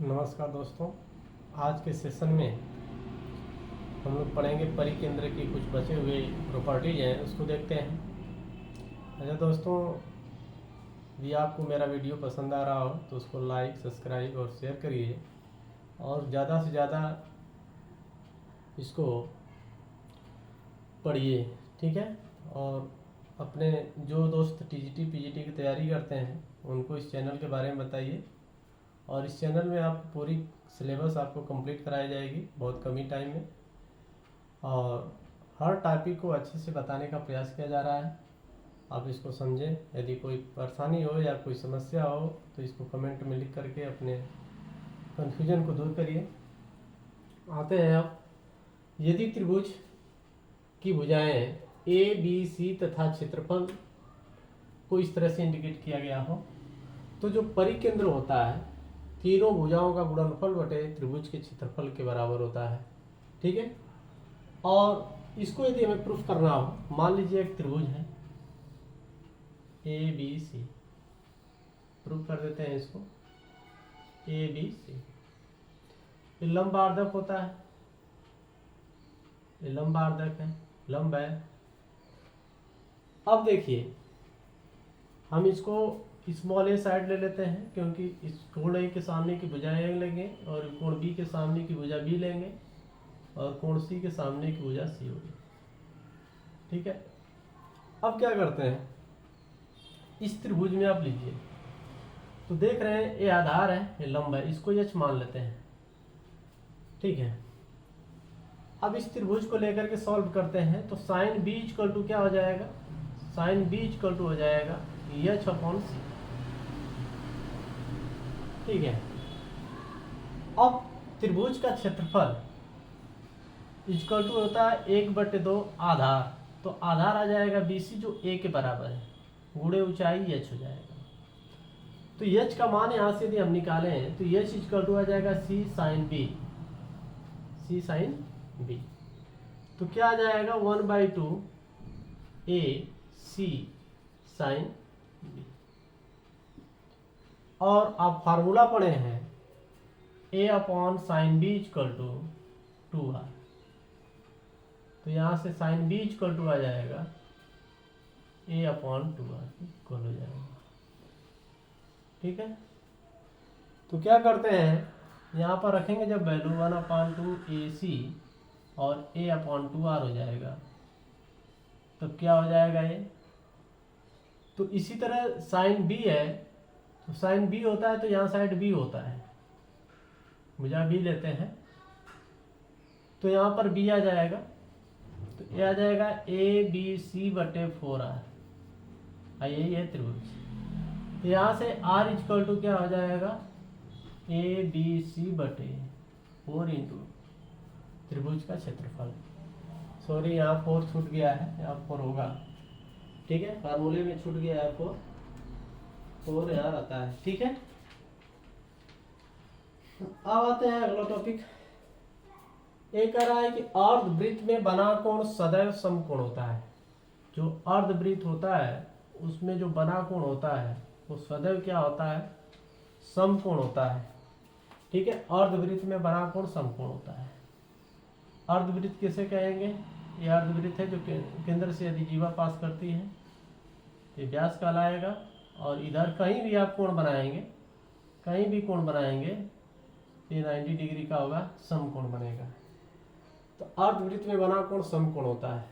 नमस्कार दोस्तों, आज के सेशन में हम लोग पढ़ेंगे परिकेंद्र की कुछ बचे हुए प्रॉपर्टीज हैं, उसको देखते हैं। अच्छा दोस्तों, यदि आपको मेरा वीडियो पसंद आ रहा हो तो उसको लाइक, सब्सक्राइब और शेयर करिए और ज़्यादा से ज़्यादा इसको पढ़िए, ठीक है। और अपने जो दोस्त टीजीटी पीजीटी की तैयारी करते हैं उनको इस चैनल के बारे में बताइए। और इस चैनल में आप पूरी सिलेबस आपको कंप्लीट कराई जाएगी बहुत कम ही टाइम में, और हर टॉपिक को अच्छे से बताने का प्रयास किया जा रहा है। आप इसको समझें। यदि कोई परेशानी हो या कोई समस्या हो तो इसको कमेंट में लिख करके अपने कन्फ्यूजन को दूर करिए। आते हैं अब, यदि त्रिभुज की भुजाएं ए बी सी तथा क्षेत्रफल को इस तरह से इंडिकेट किया गया हो तो जो परिकेंद्र होता है तीनों भुजाओं का गुणनफल बटे त्रिभुज के क्षेत्रफल के बराबर होता है, ठीक है। और इसको यदि हमें प्रूफ करना हो, मान लीजिए एक त्रिभुज है ए बी सी, प्रूफ कर देते हैं इसको। ए बी सी ये लंबार्धक होता है, ये लंबार्धक है, लंब है। अब देखिए, हम इसको स्मॉल ए साइड ले लेते हैं क्योंकि इस कोण ए के सामने की भुजा ए लेंगे और कोण बी के सामने की भुजा बी लेंगे और कोण सी के सामने की भुजा सी होगी, ठीक है। अब क्या करते हैं, इस त्रिभुज में आप लीजिए तो देख रहे हैं ये आधार है, ये लंब है, इसको एच मान लेते हैं, ठीक है। अब इस त्रिभुज को लेकर के सॉल्व करते हैं तो साइन बी इक्वल टू क्या हो जाएगा, साइन बी इक्वल टू हो जाएगा एच अपॉन सी, ठीक है। अब त्रिभुज का क्षेत्रफल इक्वल टू होता है 1/2 आधार, तो आधार आ जाएगा BC जो A के बराबर है, गुणे ऊंचाई h हो जाएगा। तो h का मान यहाँ से यदि हम निकालें हैं तो h इक्वल टू आ जाएगा C sine B, C sine B। तो क्या आ जाएगा 1/2 A C साइन B। और आप फार्मूला पढ़े हैं A upon sine B equal to 2R, तो यहाँ से साइन B इक्वल टू आ जाएगा A अपॉन 2R इक्वल हो जाएगा, ठीक है। तो क्या करते हैं, यहाँ पर रखेंगे जब वैल्यू 1/2 AC और A अपॉन 2R हो जाएगा, तब क्या हो जाएगा ये। तो इसी तरह साइन B है, तो साइन B होता है तो यहाँ साइड B होता है, भुजा B लेते हैं तो यहाँ पर B आ जाएगा, तो ये आ जाएगा ABC/4R, यही है त्रिभुज। तो यहाँ से R इक्वल टू क्या हो जाएगा ABC/4 इंटू त्रिभुज का क्षेत्रफल। सॉरी, यहाँ 4 छूट गया है, यहाँ 4 होगा, ठीक है, फार्मूले में छूट गया है 4 यहाँ आता है, ठीक है। अब आते हैं अगला टॉपिक। एक कह रहा है कि अर्धवृत्त में बना कोण सदैव समकोण होता है। जो अर्धवृत्त होता है उसमें जो बना कोण होता है वो सदैव क्या होता है, समकोण होता है, ठीक है। अर्धवृत्त में बना कोण समकोण होता है। अर्धवृत्त किसे कहेंगे, ये अर्धवृत्त है जो केंद्र से यदि जीवा पास करती है तो व्यास कहलाएगा। और इधर कहीं भी आप कोण बनाएंगे, कहीं भी कोण बनाएंगे ये 90 डिग्री का होगा, समकोण बनेगा। तो अर्धवृत्त में बना कोण समकोण होता है।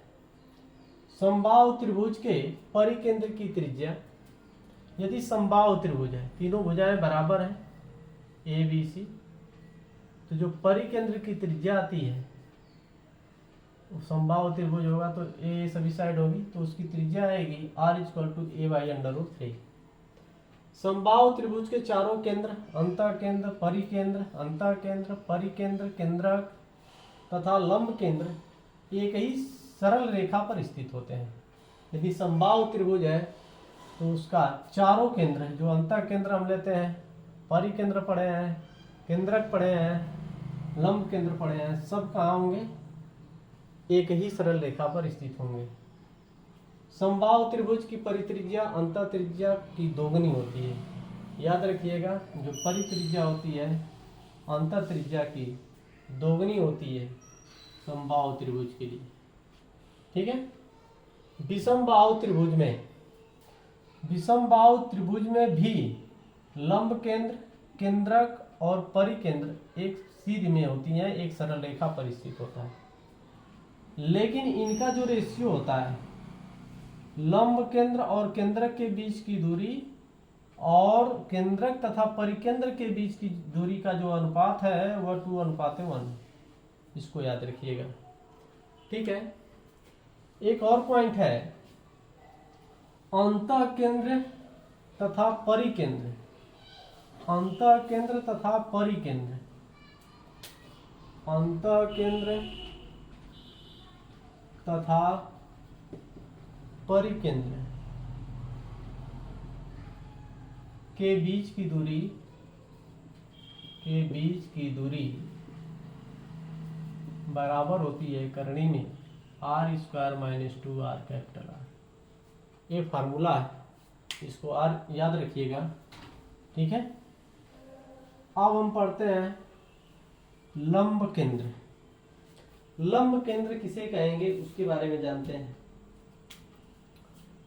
समबाहु त्रिभुज के परिकेंद्र की त्रिज्या, यदि समबाहु त्रिभुज है, तीनों भुजाएं बराबर हैं ए बी सी, तो जो परिकेंद्र की त्रिज्या आती है वो समबाहु त्रिभुज होगा तो ए सभी साइड होगी, तो उसकी त्रिज्या आएगी R इक्वल टू A/√3। समबाहु त्रिभुज के चारों केंद्र अंतःकेंद्र, परिकेंद्र, अंतःकेंद्र, परिकेंद्र, केंद्रक तथा लंब केंद्र एक ही सरल रेखा पर स्थित होते हैं। यदि समबाहु त्रिभुज है तो उसका चारों केंद्र, जो अंतःकेंद्र हम लेते हैं, परिकेंद्र पढ़े हैं, केंद्रक पढ़े हैं, लंब केंद्र पढ़े हैं, सब कहाँ होंगे, एक ही सरल रेखा पर स्थित होंगे। समबाहु त्रिभुज की परित्रिज्या अंतः त्रिज्या की दोगुनी होती है। याद रखिएगा, जो परित्रिज्या होती है अंतर त्रिज्या की दोगुनी होती है समबाहु त्रिभुज के लिए। ठीक है। विषमबाहु त्रिभुज में भी लंब केंद्र, केंद्रक और परिकेंद्र एक सीध में होती हैं, एक सरल रेखा पर स्थित होता है। लेकिन इनका जो रेशियो होता है, लंब केंद्र और केंद्रक के बीच की दूरी और केंद्रक तथा परिकेंद्र के बीच की दूरी का जो अनुपात है वह 2:1। इसको याद रखिएगा। ठीक है। एक और पॉइंट है, अंतः केंद्र तथा परिकेंद्र। अंतः केंद्र तथा परिकेंद्र, अंतः केंद्र तथा परिकेंद्र के बीच की दूरी बराबर होती है करणी में r² - 2r। ये फार्मूला है, इसको r याद रखिएगा। ठीक है। अब हम पढ़ते हैं लंब केंद्र। लंब केंद्र किसे कहेंगे उसके बारे में जानते हैं।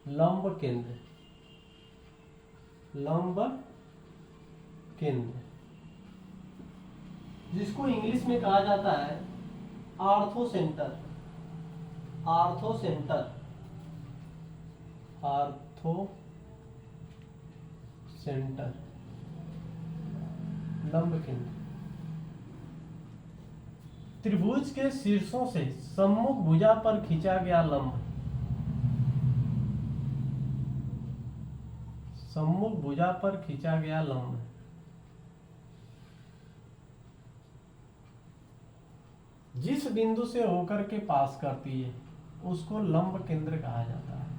लंब केंद्र, लंब केंद्र जिसको इंग्लिश में कहा जाता है ortho centre. Ortho centre, ortho centre, लंब केंद्र। त्रिभुज के शीर्षों से सम्मुख भुजा पर खींचा गया लंब, सम्मुख भुजा पर खींचा गया लंब जिस बिंदु से होकर के पास करती है उसको लंब केंद्र कहा जाता है।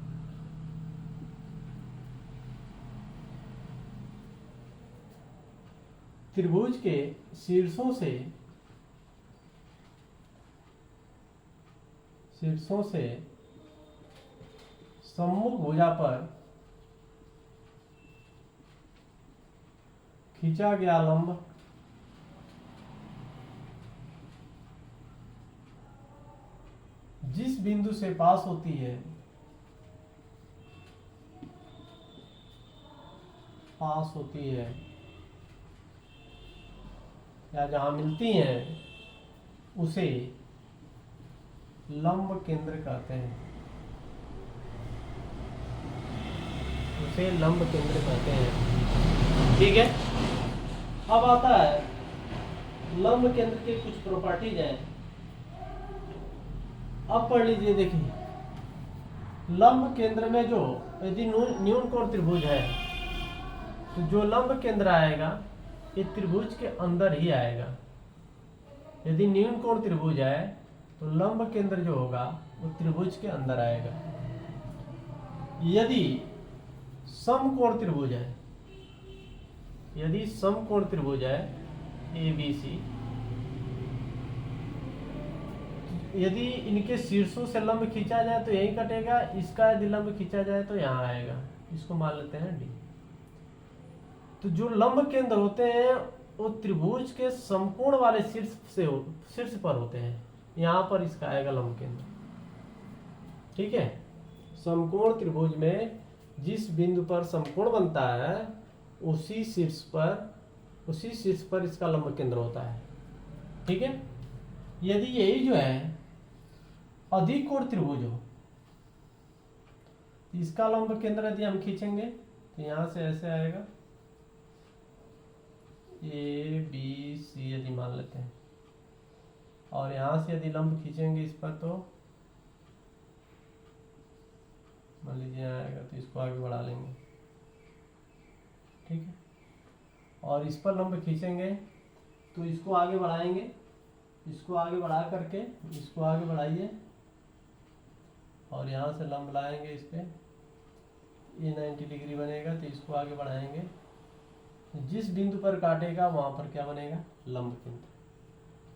त्रिभुज के शीर्षों से सम्मुख भुजा पर खींचा गया लंब जिस बिंदु से पास होती है या जहां मिलती हैं उसे लंब केंद्र कहते हैं, उसे लंब केंद्र कहते हैं। ठीक है। अब आता है लंब केंद्र के कुछ प्रॉपर्टीज हैं। अब पढ़ लीजिए। देखिए, लंब केंद्र में जो यदि न्यून कोण त्रिभुज है तो जो लंब केंद्र आएगा ये त्रिभुज के अंदर ही आएगा। यदि न्यून कोण त्रिभुज है तो लंब केंद्र जो होगा वो त्रिभुज के अंदर आएगा। यदि समकोण त्रिभुज है, यदि समकोण त्रिभुज है ABC, यदि इनके शीर्षों से लंब खींचा जाए तो यहीं कटेगा, इसका यदि लंब खींचा जाए तो यहाँ आएगा। इसको मान लेते हैं D। तो जो लंब केंद्र होते हैं वो त्रिभुज के समकोण वाले शीर्ष पर होते हैं। यहाँ पर इसका आएगा लंब केंद्र। ठीक है। समकोण त्रिभुज में जिस बिंदु पर समकोण बनता है उसी शीर्ष पर इसका लंब केंद्र होता है। ठीक है। यदि यही जो है अधिक कोण त्रिभुज हो, इसका लंब केंद्र यदि हम खींचेंगे तो यहां से ऐसे आएगा ABC यदि मान लेते हैं, और यहां से यदि लंब खींचेंगे इस पर तो मान लीजिए आएगा, तो इसको आगे बढ़ा लेंगे। ठीक है। और इस पर लंब खींचेंगे तो इसको आगे बढ़ाएंगे, इसको आगे बढ़ा करके इसको आगे बढ़ाइए और यहाँ से लंब लाएंगे इस पे, ये 90 डिग्री बनेगा। तो इसको आगे बढ़ाएंगे, जिस बिंदु पर काटेगा वहां पर क्या बनेगा, लंब केंद्र।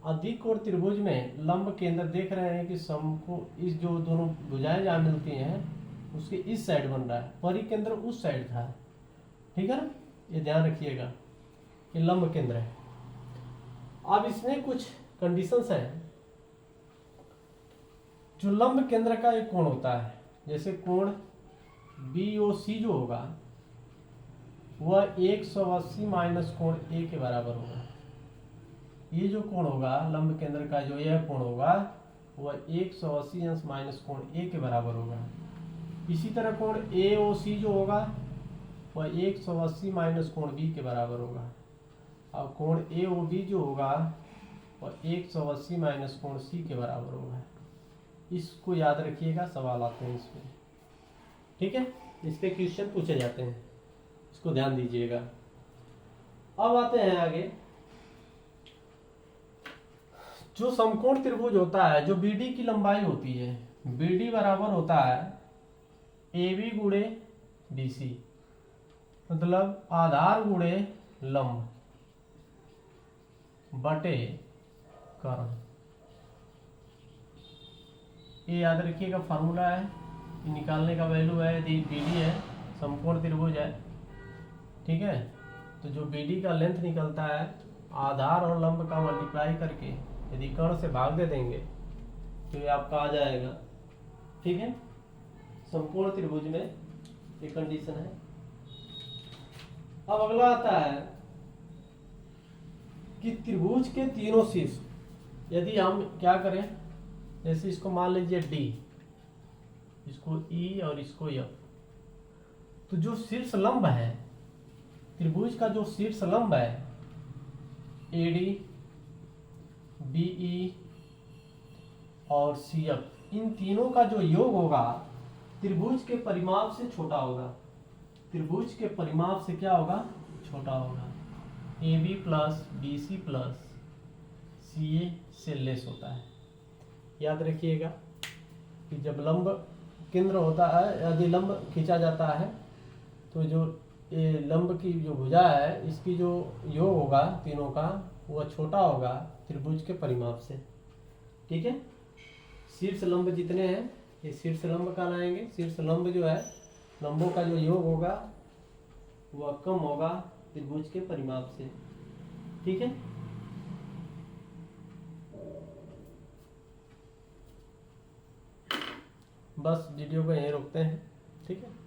अधिक कोण त्रिभुज में लंब केंद्र देख रहे हैं कि इस जो दोनों भुजाएं जहाँ मिलती हैं उसके इस साइड बन रहा है, परिकेंद्र उस साइड था। ठीक है ना, ये ध्यान रखिएगा, ये लंब केंद्र है। अब इसमें कुछ कंडीशंस हैं। जो लंब केंद्र का एक कोण होता है, जैसे कोण BOC जो होगा वह 180 माइनस कोण A के बराबर होगा। ये जो कोण होगा लंब केंद्र का, जो यह कोण होगा वह 180 अंश माइनस कोण A के बराबर होगा। इसी तरह कोण AOC जो होगा वह 180 माइनस कोण B के बराबर होगा। और कोण AOB जो होगा वह 180 माइनस कोण C के बराबर होगा। इसको याद रखिएगा, सवाल आते हैं इसमें, ठीक है, इस पे क्वेश्चन पूछे जाते हैं, इसको ध्यान दीजिएगा। अब आते हैं आगे। जो समकोण त्रिभुज होता है, जो BD की लंबाई होती है, BD बराबर होता है AB गुणे BC, मतलब आधार गुणे लंब बटे कर्ण। ये याद रखिएगा, फार्मूला है, ये निकालने का वैल्यू है। यदि BD है, समकोण त्रिभुज है, ठीक है, तो जो BD का लेंथ निकलता है आधार और लंब का मल्टीप्लाई करके यदि कर्ण से भाग दे देंगे तो ये आपका आ जाएगा, ठीक है। समकोण त्रिभुज में ये कंडीशन है। अब अगला आता है कि त्रिभुज के तीनों शीर्ष, यदि हम क्या करें, जैसे इसको मान लीजिए D, इसको E और इसको F, तो जो शीर्ष लंब है त्रिभुज का, जो शीर्ष लंब है AD, BE और CF, इन तीनों का जो योग होगा त्रिभुज के परिमाप से छोटा होगा। त्रिभुज के परिमाप से क्या होगा, छोटा होगा। AB plus BC plus CA से लेस होता है। याद रखिएगा कि जब लंब केंद्र होता है, यदि लंब खींचा जाता है तो जो ये लंब की जो भुजा है इसकी जो योग होगा तीनों का वह छोटा होगा त्रिभुज के परिमाप से, ठीक है। शीर्ष लंब जितने हैं ये शीर्ष लंब कहलाएंगे। शीर्ष लंब जो है, लंबों का जो योग होगा वह कम होगा त्रिभुज के परिमाप से, ठीक है। बस वीडियो को यहीं रोकते हैं, ठीक है।